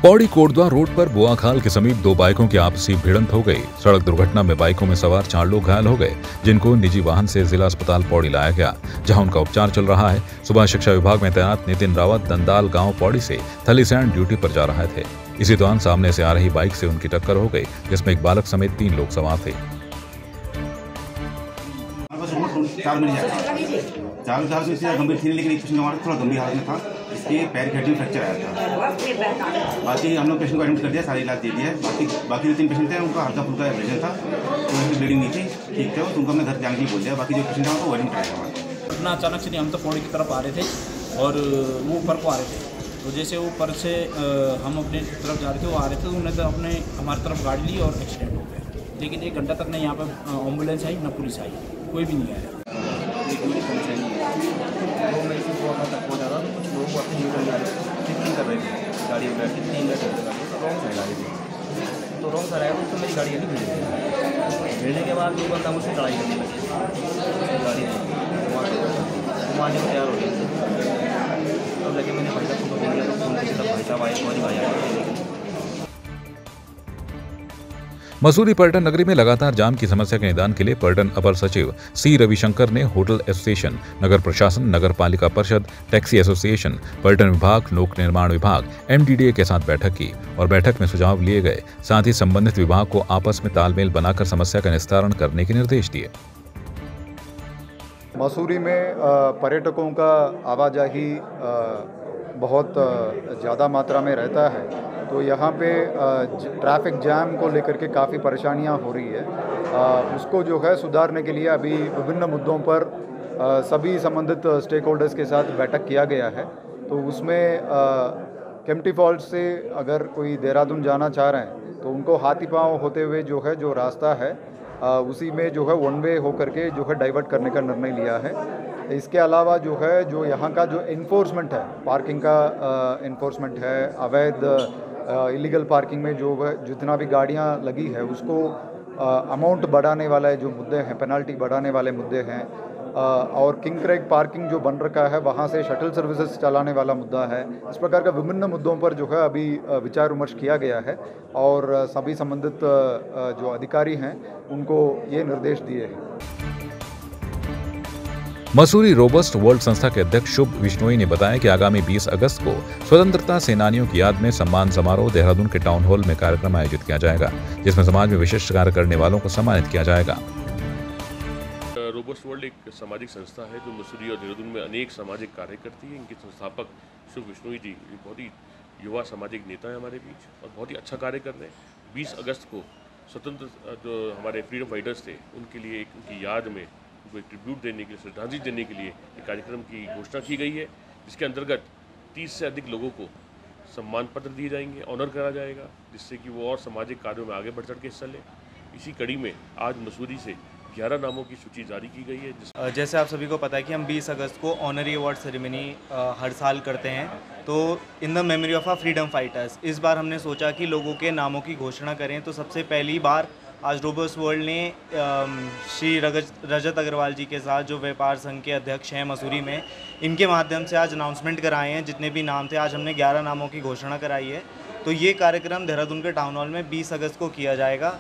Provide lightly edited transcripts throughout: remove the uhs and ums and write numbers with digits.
Pauri Kotdwar road पर बोआखाल के समीप दो बाइकों की आपसी भिड़ंत हो गई। सड़क दुर्घटना में बाइकों में सवार 4 लोग घायल हो गए, जिनको निजी वाहन से जिला अस्पताल पौड़ी लाया गया, जहां उनका उपचार चल रहा है। सुबह शिक्षा विभाग में तैनात नितिन रावत दंदाल गांव पौड़ी से थलीसैंड ड्यूटी पर जा रहे थे। इसी दौरान सामने से आ रही बाइक से उनकी टक्कर हो गई, जिसमें एक बालक समेत 3 लोग सवार थे। गंभीर थी, लेकिन एक पेशेंट हमारा थोड़ा गंभीर हालत में था, इसके पैर की हड्डी में फ्रैक्चर आया था। बाकी हम लोग पेशेंट को एडमिट कर दिया, सारी इलाज दे दिया है। बाकी जो 3 पेशेंट थे उनका हल्का फुल्का एब्रेजन था, तो उनकी ब्लीडिंग नहीं थी, ठीक थे, तो उनको हमने घर जाने के लिए बोल दिया। बाकी जो पेशेंट था वो एडमिट कराया हमारा। घटना अचानक से नहीं, हम तो पौड़ी की तरफ आ रहे थे और वो ऊपर को आ रहे थे, तो जैसे ऊपर से हम अपने तरफ जा रहे थे, वो आ रहे थे, तो उन्होंने तो अपने हमारी तरफ गाड़ी ली और एक्सीडेंट हो गया। लेकिन 1 घंटा तक नहीं यहाँ पर एम्बुलेंस आई, न पुलिस आई, कोई भी नहीं आया। तक पहुँचा था, तो कुछ लोग अपनी न्यूट्रल गाड़ी कर रहे थे, गाड़ी में बैठ के 3 मिनट गाड़ी तो रॉन्ग साइड आ रही थी, तो रॉन्ग साइड आया तो मेरी गाड़ी अभी भेजने के बाद वो बंदा मुझसे लड़ाई करने लगी, गाड़ी मारने को तैयार हो गई। तब लगे मैंने भाई साहब को दिया, तो भाई साहब आए, सॉरी भाई आए। मसूरी पर्यटन नगरी में लगातार जाम की समस्या के निदान के लिए पर्यटन अपर सचिव सी रविशंकर ने होटल एसोसिएशन, नगर प्रशासन, नगर पालिका परिषद, टैक्सी एसोसिएशन, पर्यटन विभाग, लोक निर्माण विभाग, MDDA के साथ बैठक की और बैठक में सुझाव लिए गए। साथ ही संबंधित विभाग को आपस में तालमेल बनाकर समस्या का निस्तारण करने के निर्देश दिए। मसूरी में पर्यटकों का आवाजाही बहुत ज़्यादा मात्रा में रहता है, तो यहाँ पे ट्रैफिक जैम को लेकर के काफ़ी परेशानियाँ हो रही है। उसको जो है सुधारने के लिए अभी विभिन्न मुद्दों पर सभी संबंधित स्टेक होल्डर्स के साथ बैठक किया गया है। तो उसमें केम्प्टी फॉल्स से अगर कोई देहरादून जाना चाह रहे हैं तो उनको हाथी पाँव होते हुए जो रास्ता है उसी में जो है 1 वे होकर के जो है डाइवर्ट करने का निर्णय लिया है। इसके अलावा जो यहाँ का जो इन्फोर्समेंट है, पार्किंग का इन्फोर्समेंट है, अवैध इलीगल पार्किंग में जो जितना भी गाड़ियाँ लगी है उसको अमाउंट बढ़ाने वाले जो मुद्दे हैं, पेनल्टी बढ़ाने वाले मुद्दे हैं, और किंग क्रेग पार्किंग जो बन रखा है वहाँ से शटल सर्विसेज चलाने वाला मुद्दा है। इस प्रकार का विभिन्न मुद्दों पर जो है अभी विचार विमर्श किया गया है और सभी संबंधित जो अधिकारी हैं उनको ये निर्देश दिए हैं। मसूरी रोबस्ट वर्ल्ड संस्था के अध्यक्ष शुभ विश्नोई ने बताया कि आगामी 20 अगस्त को स्वतंत्रता सेनानियों की याद में सम्मान समारोह देहरादून के टाउन हॉल में कार्यक्रम आयोजित किया जाएगा, जिसमें समाज में विशिष्ट कार्य करने वालों को सम्मानित किया जाएगा। रोबस्ट वर्ल्ड एक सामाजिक संस्था है जो मसूरी और देहरादून में अनेक सामाजिक कार्य करती है। इनके संस्थापक शुभ विश्नोई जी बहुत ही युवा सामाजिक नेता है हमारे बीच और बहुत ही अच्छा कार्य कर रहे हैं। 20 अगस्त को स्वतंत्र जो हमारे फ्रीडम फाइटर्स थे उनके लिए उनकी याद में उनको एक ट्रिब्यूट देने के लिए, श्रद्धांजलि देने के लिए एक कार्यक्रम की घोषणा की गई है, जिसके अंतर्गत 30 से अधिक लोगों को सम्मान पत्र दिए जाएंगे, ऑनर करा जाएगा, जिससे कि वो और सामाजिक कार्यों में आगे बढ़ चढ़ के हिस्सा लें। इसी कड़ी में आज मसूरी से 11 नामों की सूची जारी की गई है। जैसे आप सभी को पता है कि हम 20 अगस्त को ऑनरी अवार्ड सेरेमनी हर साल करते हैं, तो in the memory of our freedom fighters इस बार हमने सोचा कि लोगों के नामों की घोषणा करें। तो सबसे पहली बार आज रोबस्ट वर्ल्ड ने श्री रजत अग्रवाल जी के साथ, जो व्यापार संघ के अध्यक्ष हैं मसूरी में, इनके माध्यम से आज अनाउंसमेंट कराए हैं। जितने भी नाम थे आज हमने 11 नामों की घोषणा कराई है। तो ये कार्यक्रम देहरादून के टाउन हॉल में 20 अगस्त को किया जाएगा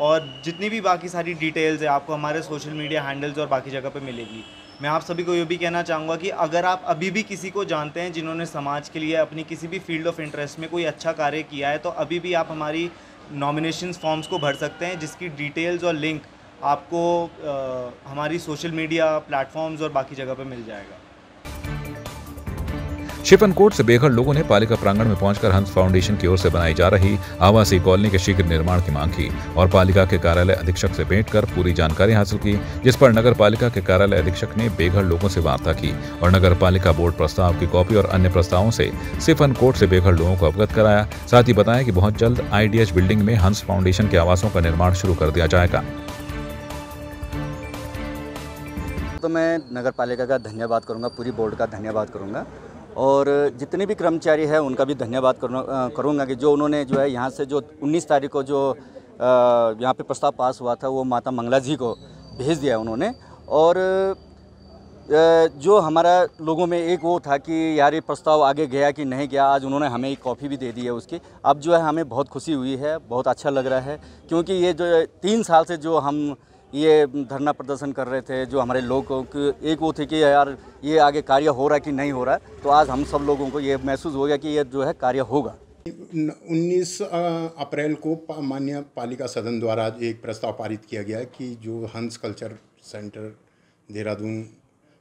और जितनी भी बाकी सारी डिटेल्स है आपको हमारे सोशल मीडिया हैंडल्स और बाकी जगह पे मिलेगी। मैं आप सभी को ये भी कहना चाहूँगा कि अगर आप अभी भी किसी को जानते हैं जिन्होंने समाज के लिए अपनी किसी भी फील्ड ऑफ इंटरेस्ट में कोई अच्छा कार्य किया है, तो अभी भी आप हमारी नॉमिनेशंस फॉर्म्स को भर सकते हैं, जिसकी डिटेल्स और लिंक आपको हमारी सोशल मीडिया प्लेटफॉर्म्स और बाकी जगह पे मिल जाएगा। शिपनकोट से बेघर लोगों ने पालिका प्रांगण में पहुंचकर हंस फाउंडेशन की ओर से बनाई जा रही आवासीय कॉलोनी के शीघ्र निर्माण की मांग की और पालिका के कार्यालय अधीक्षक से भेंट कर पूरी जानकारी हासिल की, जिस पर नगर पालिका के कार्यालय अधीक्षक ने बेघर लोगों से वार्ता की और नगर पालिका बोर्ड प्रस्ताव की कॉपी और अन्य प्रस्तावों से शिपनकोट से बेघर लोगों को अवगत कराया। साथ ही बताया कि बहुत जल्द IDH बिल्डिंग में हंस फाउंडेशन के आवासों का निर्माण शुरू कर दिया जाएगा। तो मैं नगर पालिका का धन्यवाद करूंगा, पूरी बोर्ड का धन्यवाद करूंगा और जितने भी कर्मचारी हैं उनका भी धन्यवाद करूंगा कि जो उन्होंने जो है यहाँ से जो 19 तारीख को जो यहाँ पे प्रस्ताव पास हुआ था वो माता मंगला जी को भेज दिया उन्होंने। और जो हमारा लोगों में एक वो था कि यार ये प्रस्ताव आगे गया कि नहीं गया, आज उन्होंने हमें एक कॉपी भी दे दी है उसकी। अब जो है हमें बहुत खुशी हुई है, बहुत अच्छा लग रहा है, क्योंकि ये जो 3 साल से जो हम ये धरना प्रदर्शन कर रहे थे, जो हमारे लोगों की एक वो थे कि यार ये आगे कार्य हो रहा है कि नहीं हो रहा है, तो आज हम सब लोगों को ये महसूस हो गया कि ये जो है कार्य होगा। 19 अप्रैल को माननीय पालिका सदन द्वारा एक प्रस्ताव पारित किया गया कि जो हंस कल्चर सेंटर देहरादून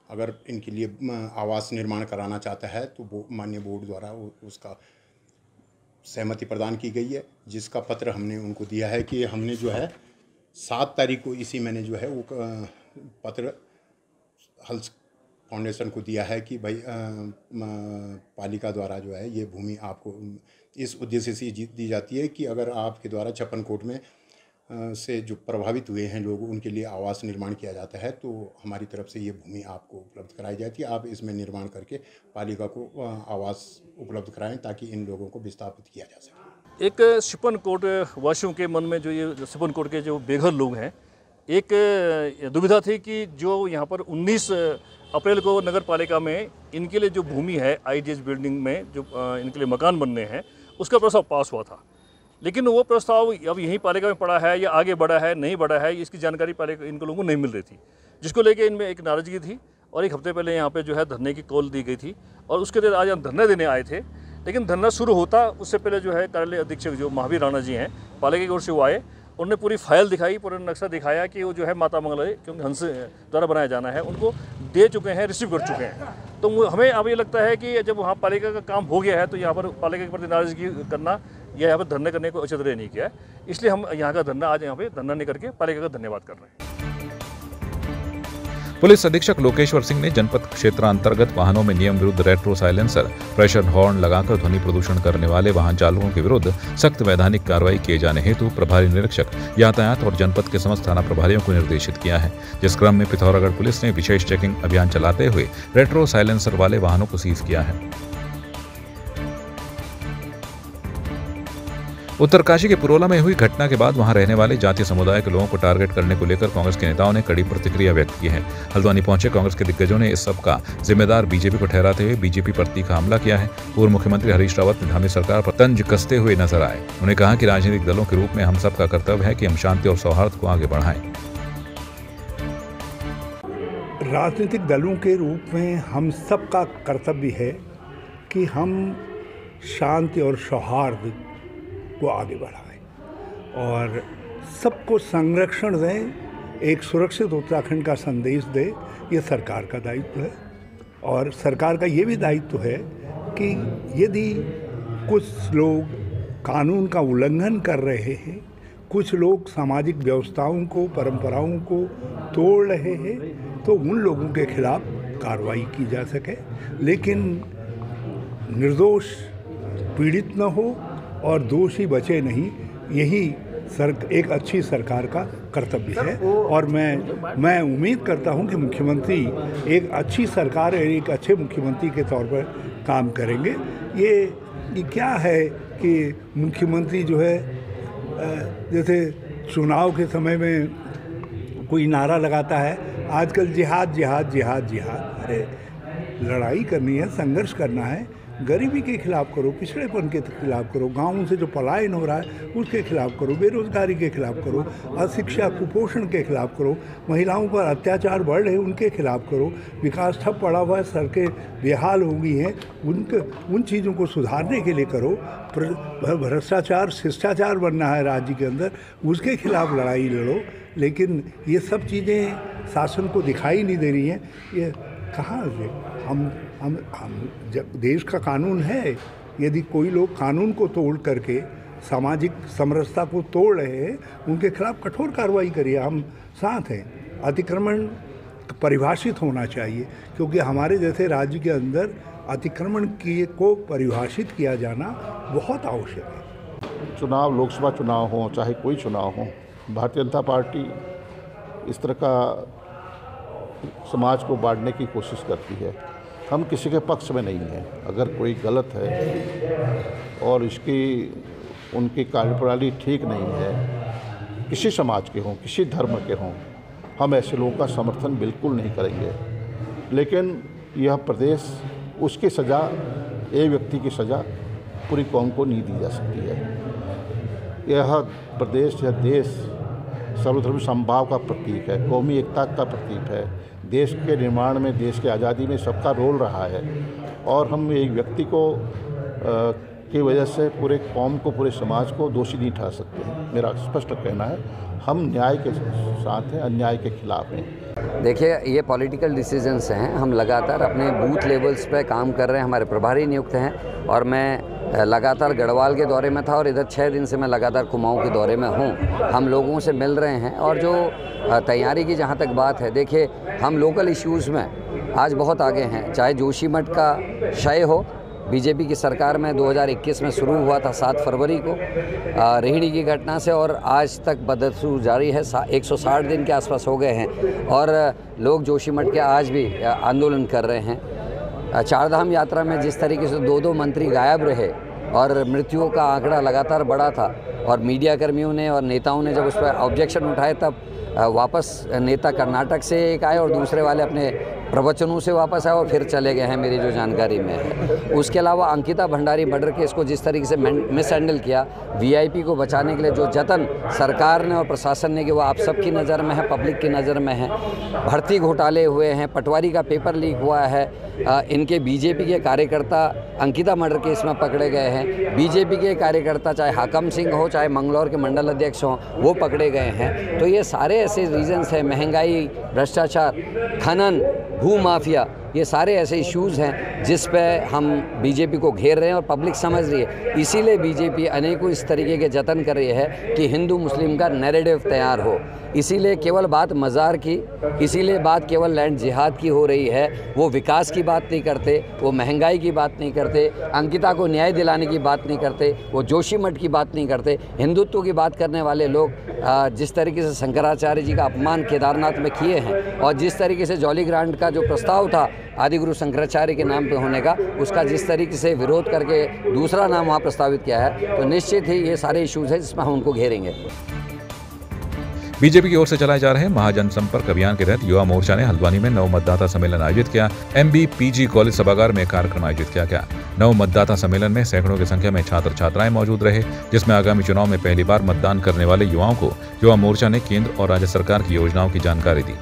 अगर इनके लिए आवास निर्माण कराना चाहता है तो वो माननीय बोर्ड द्वारा उसका सहमति प्रदान की गई है, जिसका पत्र हमने उनको दिया है कि हमने जो है 7 तारीख को इसी महीने जो है वो पत्र हंस फाउंडेशन को दिया है कि भाई पालिका द्वारा जो है ये भूमि आपको इस उद्देश्य से दी जाती है कि अगर आपके द्वारा 56 कोट में से जो प्रभावित हुए हैं लोग उनके लिए आवास निर्माण किया जाता है, तो हमारी तरफ से ये भूमि आपको उपलब्ध कराई जाती है। आप इसमें निर्माण करके पालिका को आवास उपलब्ध कराएं ताकि इन लोगों को विस्थापित किया जा सके। एक सिपन कोट वासियों के मन में जो ये सिपन कोट के जो बेघर लोग हैं, एक दुविधा थी कि जो यहाँ पर 19 अप्रैल को नगर पालिका में इनके लिए जो भूमि है IDH बिल्डिंग में जो इनके लिए मकान बनने हैं, उसका प्रस्ताव पास हुआ था, लेकिन वो प्रस्ताव अब यहीं पालिका में पड़ा है या आगे बढ़ा है नहीं बढ़ा है, इसकी जानकारी पालिका इनको लोगों को नहीं मिल रही थी, जिसको लेके इनमें एक नाराज़गी थी। और एक हफ्ते पहले यहाँ पे जो है धरने की कॉल दी गई थी और उसके लिए आज हम धरना देने आए थे, लेकिन धरना शुरू होता उससे पहले जो है कार्यालय अधीक्षक जो महावीर राणा जी हैं पालिका की ओर से वो आए, उन्होंने पूरी फाइल दिखाई, पूरा नक्शा दिखाया कि वो जो है माता मंगल क्योंकि हंस द्वारा बनाया जाना है उनको दे चुके हैं, रिसीव कर चुके हैं। तो हमें अब ये लगता है कि जब वहाँ पालिका का काम हो गया है तो यहाँ पर पालिका के प्रति नाराज़गी करना या यहाँ पर धरने करने को उचित नहीं किया है, इसलिए हम यहाँ का धरना आज यहाँ पे धरना नहीं करके पालिका का धन्यवाद कर रहे हैं। पुलिस अधीक्षक लोकेश्वर सिंह ने जनपद क्षेत्रांतर्गत वाहनों में नियम विरुद्ध रेट्रो साइलेंसर, प्रेशर हॉर्न लगाकर ध्वनि प्रदूषण करने वाले वाहन चालकों के विरुद्ध सख्त वैधानिक कार्रवाई किए जाने हेतु प्रभारी निरीक्षक यातायात और जनपद के समस्त थाना प्रभारियों को निर्देशित किया है, जिस क्रम में पिथौरागढ़ पुलिस ने विशेष चेकिंग अभियान चलाते हुए रेट्रो साइलेंसर वाले वाहनों को सीज किया है। उत्तरकाशी के पुरोला में हुई घटना के बाद वहां रहने वाले जातीय समुदाय के लोगों को टारगेट करने को लेकर कांग्रेस के नेताओं ने कड़ी प्रतिक्रिया व्यक्त की है। हल्द्वानी पहुंचे कांग्रेस के दिग्गजों ने इस सब का जिम्मेदार बीजेपी को ठहराते हुए बीजेपी पर तीखा हमला किया है। पूर्व मुख्यमंत्री हरीश रावत ने धामी सरकार पर तंज कसते हुए नजर आए। उन्होंने कहा कि राजनीतिक दलों के रूप में हम सब का कर्तव्य है कि हम शांति और सौहार्द को आगे बढ़ाएं। राजनीतिक दलों के रूप में हम सब का कर्तव्य है कि हम शांति और सौहार्द को आगे बढ़ाएं और सबको संरक्षण दें, एक सुरक्षित उत्तराखंड का संदेश दें। ये सरकार का दायित्व है और सरकार का ये भी दायित्व है कि यदि कुछ लोग कानून का उल्लंघन कर रहे हैं, कुछ लोग सामाजिक व्यवस्थाओं को, परंपराओं को तोड़ रहे हैं, तो उन लोगों के खिलाफ कार्रवाई की जा सके, लेकिन निर्दोष पीड़ित न हो और दोषी बचे नहीं। यही एक अच्छी सरकार का कर्तव्य है और मैं उम्मीद करता हूं कि मुख्यमंत्री एक अच्छी सरकार और एक अच्छे मुख्यमंत्री के तौर पर काम करेंगे। ये क्या है कि मुख्यमंत्री जो है जैसे चुनाव के समय में कोई नारा लगाता है, आजकल जिहाद जिहाद जिहाद जिहाद। अरे लड़ाई करनी है, संघर्ष करना है, गरीबी के खिलाफ करो, पिछड़ेपन के खिलाफ करो, गाँवों से जो पलायन हो रहा है उसके खिलाफ करो, बेरोजगारी के खिलाफ करो, अशिक्षा कुपोषण के खिलाफ करो, महिलाओं पर अत्याचार बढ़ रहे उनके खिलाफ करो, विकास ठप पड़ा हुआ है, सड़कें बेहाल हो गई हैं, उन चीज़ों को सुधारने के लिए करो। भ्रष्टाचार शिष्टाचार बनना है राज्य के अंदर, उसके खिलाफ लड़ाई लड़ो। लेकिन ये सब चीज़ें शासन को दिखाई नहीं दे रही हैं। ये कहाँ से हम जब देश का कानून है, यदि कोई लोग कानून को तोड़ करके सामाजिक समरसता को तोड़ रहे हैं, उनके खिलाफ कठोर कार्रवाई करिए, हम साथ हैं। अतिक्रमण परिभाषित होना चाहिए, क्योंकि हमारे जैसे राज्य के अंदर अतिक्रमण को परिभाषित किया जाना बहुत आवश्यक है। चुनाव, लोकसभा चुनाव हो चाहे कोई चुनाव हो, भारतीय जनता पार्टी इस तरह का समाज को बांटने की कोशिश करती है। हम किसी के पक्ष में नहीं हैं। अगर कोई गलत है और उनकी कार्यप्रणाली ठीक नहीं है, किसी समाज के हों, किसी धर्म के हों, हम ऐसे लोगों का समर्थन बिल्कुल नहीं करेंगे। लेकिन यह प्रदेश उसकी सज़ा, एक व्यक्ति की सज़ा पूरी कौम को नहीं दी जा सकती है। यह प्रदेश, यह देश सर्वधर्म समभाव का प्रतीक है, कौमी एकता का प्रतीक है। देश के निर्माण में, देश की आज़ादी में सबका रोल रहा है और हम एक व्यक्ति को की वजह से पूरे कौम को, पूरे समाज को दोषी नहीं ठहरा सकते हैं। मेरा स्पष्ट कहना है, हम न्याय के साथ हैं, अन्याय के खिलाफ हैं। देखिए, ये पॉलिटिकल डिसीजंस हैं। हम लगातार अपने बूथ लेवल्स पे काम कर रहे हैं, हमारे प्रभारी नियुक्त हैं और मैं लगातार गढ़वाल के दौरे में था और इधर 6 दिन से मैं लगातार कुमाऊं के दौरे में हूं। हम लोगों से मिल रहे हैं और जो तैयारी की जहां तक बात है, देखिए हम लोकल इश्यूज़ में आज बहुत आगे हैं। चाहे जोशीमठ का क्षय हो, बीजेपी की सरकार में 2021 में शुरू हुआ था 7 फरवरी को रेहड़ी की घटना से, और आज तक बदसूर जारी है। 160 दिन के आसपास हो गए हैं और लोग जोशीमठ के आज भी आंदोलन कर रहे हैं। चारधाम यात्रा में जिस तरीके से 2 मंत्री गायब रहे और मृत्युओं का आंकड़ा लगातार बढ़ा था और मीडिया कर्मियों ने और नेताओं ने जब उस पर ऑब्जेक्शन उठाए, तब वापस नेता कर्नाटक से एक आए और दूसरे वाले अपने प्रवचनों से वापस आए और फिर चले गए हैं, मेरी जो जानकारी में है। उसके अलावा अंकिता भंडारी मर्डर केस को जिस तरीके से मिसहैंडल किया, वीआईपी को बचाने के लिए जो जतन सरकार ने और प्रशासन ने किया, वो आप सबकी नज़र में है, पब्लिक की नज़र में है। भर्ती घोटाले हुए हैं, पटवारी का पेपर लीक हुआ है, इनके बीजेपी के कार्यकर्ता अंकिता मर्डर केस में पकड़े गए हैं। बीजेपी के कार्यकर्ता चाहे हाकम सिंह हो, चाहे मंगलौर के मंडल अध्यक्ष हों, वो पकड़े गए हैं। तो ये सारे ऐसे रीजंस हैं, महंगाई, भ्रष्टाचार, खनन, भू माफिया, ये सारे ऐसे इश्यूज़ हैं जिस पे हम बीजेपी को घेर रहे हैं और पब्लिक समझ रही है। इसीलिए बीजेपी अनेकों इस तरीके के जतन कर रही है कि हिंदू मुस्लिम का नैरेटिव तैयार हो। इसीलिए केवल बात मज़ार की, इसीलिए बात केवल लैंड जिहाद की हो रही है। वो विकास की बात नहीं करते, वो महंगाई की बात नहीं करते, अंकिता को न्याय दिलाने की बात नहीं करते, वो जोशीमठ की बात नहीं करते। हिंदुत्व की बात करने वाले लोग जिस तरीके से शंकराचार्य जी का अपमान केदारनाथ में किए हैं और जिस तरीके से जॉली ग्रांट का जो प्रस्ताव था आदिगुरु शंकराचार्य के नाम पे होने का, उसका जिस तरीके से विरोध करके दूसरा नाम वहाँ प्रस्तावित किया है, तो निश्चित ही ये सारे इश्यूज़ हैं जिसमें हम उनको घेरेंगे। बीजेपी की ओर से चलाए जा रहे महाजन संपर्क अभियान के तहत युवा मोर्चा ने हल्द्वानी में नव मतदाता सम्मेलन आयोजित किया। MBPG कॉलेज सभागार में कार्यक्रम आयोजित किया गया। नव मतदाता सम्मेलन में सैकड़ों की संख्या में छात्र छात्राएं मौजूद रहे, जिसमें आगामी चुनाव में पहली बार मतदान करने वाले युवाओं को युवा मोर्चा ने केंद्र और राज्य सरकार की योजनाओं की जानकारी दी।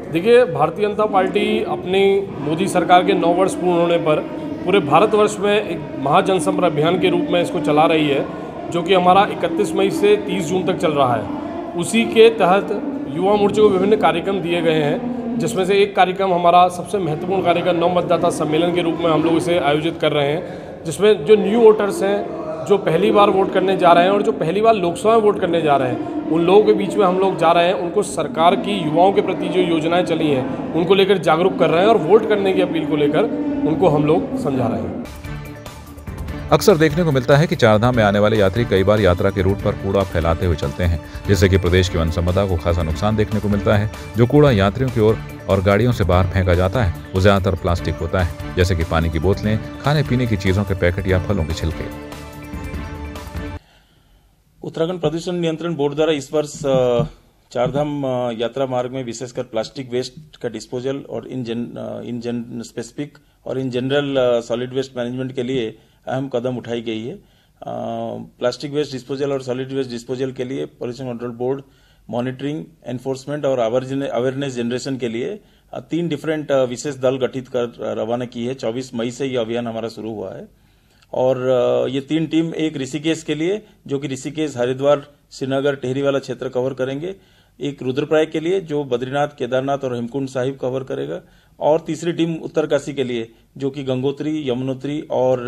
देखिए, भारतीय जनता पार्टी अपनी मोदी सरकार के 9 वर्ष पूर्ण होने पर पूरे भारतवर्ष में एक महाजनसंपर्क अभियान के रूप में इसको चला रही है, जो कि हमारा 31 मई से 30 जून तक चल रहा है। उसी के तहत युवा मोर्चे को विभिन्न कार्यक्रम दिए गए हैं, जिसमें से एक कार्यक्रम हमारा सबसे महत्वपूर्ण कार्यक्रम नव मतदाता सम्मेलन के रूप में हम लोग इसे आयोजित कर रहे हैं, जिसमें जो न्यू वोटर्स हैं, जो पहली बार वोट करने जा रहे हैं और जो पहली बार लोकसभा में वोट करने जा रहे हैं, उन लोगों के बीच में हम लोग जा रहे हैं। उनको सरकार की युवाओं के प्रति जो योजनाएं चली हैं, उनको लेकर जागरूक कर रहे हैं और वोट करने की अपील को लेकर उनको हम लोग समझा रहे हैं। अक्सर देखने को मिलता है कि चारधाम में आने वाले यात्री कई बार यात्रा के रूट पर कूड़ा फैलाते हुए चलते हैं, जिससे कि प्रदेश की वन संपदा को खासा नुकसान देखने को मिलता है। जो कूड़ा यात्रियों की ओर और गाड़ियों से बाहर फेंका जाता है, वो ज्यादातर प्लास्टिक होता है, जैसे कि पानी की बोतलें, खाने पीने की चीजों के पैकेट या फलों के छिलके। उत्तराखंड प्रदूषण नियंत्रण बोर्ड द्वारा इस वर्ष चारधाम यात्रा मार्ग में विशेषकर प्लास्टिक वेस्ट का डिस्पोजल और इन स्पेसिफिक और in general solid waste management के लिए अहम कदम उठाई गई है। प्लास्टिक वेस्ट डिस्पोजल और सॉलिड वेस्ट डिस्पोजल के लिए pollution control board monitoring, enforcement और अवेयरनेस जनरेशन के लिए 3 डिफरेंट विशेष दल गठित कर रवाना की है। 24 मई से यह अभियान हमारा शुरू हुआ है और ये 3 टीम, एक ऋषिकेश के लिए जो कि ऋषिकेश, हरिद्वार, श्रीनगर, टेहरी वाला क्षेत्र कवर करेंगे, एक रुद्रप्रयाग के लिए जो बद्रीनाथ, केदारनाथ और हेमकुंड साहिब कवर करेगा, और तीसरी टीम उत्तरकाशी के लिए जो कि गंगोत्री, यमुनोत्री और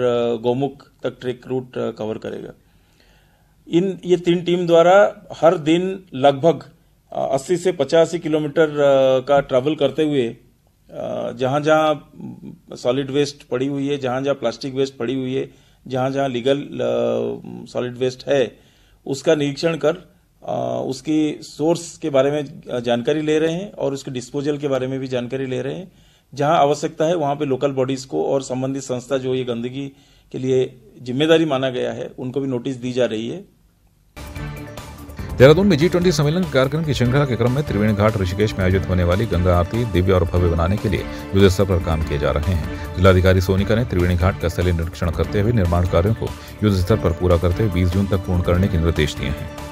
गौमुख तक ट्रेक रूट कवर करेगा। ये 3 टीम द्वारा हर दिन लगभग 80 से 85 किलोमीटर का ट्रैवल करते हुए जहां जहां सॉलिड वेस्ट पड़ी हुई है, जहां जहां प्लास्टिक वेस्ट पड़ी हुई है, जहां जहां लीगल सॉलिड वेस्ट है, उसका निरीक्षण कर उसकी सोर्स के बारे में जानकारी ले रहे हैं और उसके डिस्पोजल के बारे में भी जानकारी ले रहे हैं। जहां आवश्यकता है वहां पे लोकल बॉडीज को और संबंधित संस्था जो ये गंदगी के लिए जिम्मेदारी माना गया है, उनको भी नोटिस दी जा रही है। देहरादून में G20 सम्मेलन के कार्यक्रम की श्रृंखला के क्रम में त्रिवेणी घाट ऋषिकेश में आयोजित होने वाली गंगा आरती दिव्य और भव्य बनाने के लिए युद्ध स्तर पर काम किए जा रहे हैं। जिलाधिकारी सोनिका ने त्रिवेणी घाट का स्थलीय निरीक्षण करते हुए निर्माण कार्यों को युद्ध स्तर पर पूरा करते हुए 20 जून तक पूर्ण करने के निर्देश दिए हैं।